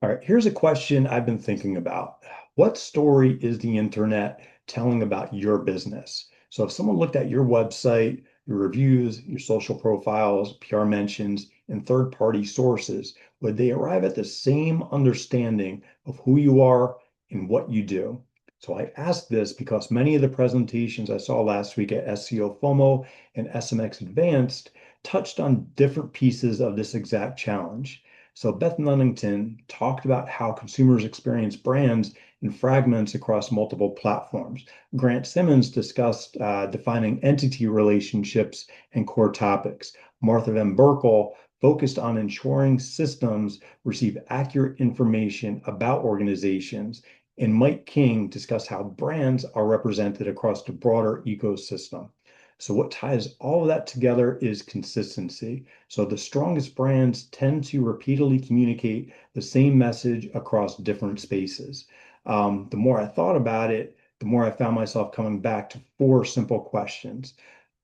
All right, here's a question I've been thinking about. What story is the internet telling about your business? So if someone looked at your website, your reviews, your social profiles, PR mentions, and third-party sources, would they arrive at the same understanding of who you are and what you do? So I ask this because many of the presentations I saw last week at SEOFOMO and SMX Advanced touched on different pieces of this exact challenge. So Beth Nunnington talked about how consumers experience brands in fragments across multiple platforms. Grant Simmons discussed defining entity relationships and core topics. Martha Van Berkel focused on ensuring systems receive accurate information about organizations. And Mike King discussed how brands are represented across the broader ecosystem. So what ties all of that together is consistency. So the strongest brands tend to repeatedly communicate the same message across different spaces. The more I thought about it, the more I found myself coming back to four simple questions.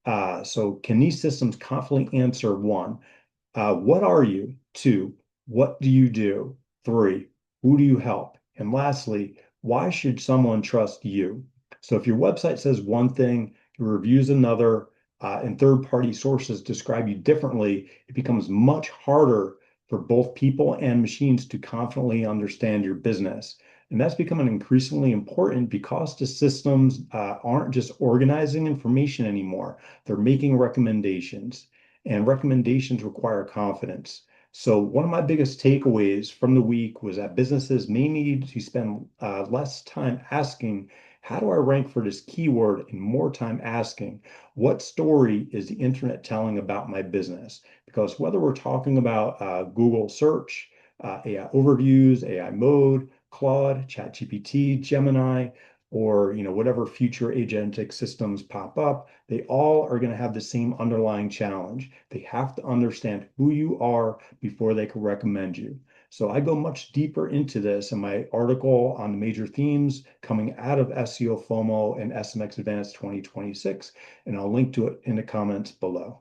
So can these systems confidently answer one, what are you? Two, what do you do? Three, who do you help? And lastly, why should someone trust you? So if your website says one thing, your reviews another, and third-party sources describe you differently, it becomes much harder for both people and machines to confidently understand your business. And that's becoming increasingly important because the systems aren't just organizing information anymore. They're making recommendations, and recommendations require confidence. So one of my biggest takeaways from the week was that businesses may need to spend less time asking, how do I rank for this keyword, and more time asking, what story is the internet telling about my business? Because whether we're talking about Google search, AI overviews, AI mode, Claude, ChatGPT, Gemini, or whatever future agentic systems pop up, they all are going to have the same underlying challenge. They have to understand who you are before they can recommend you. So I go much deeper into this in my article on the major themes coming out of SEO FOMO and SMX Advanced 2026, and I'll link to it in the comments below.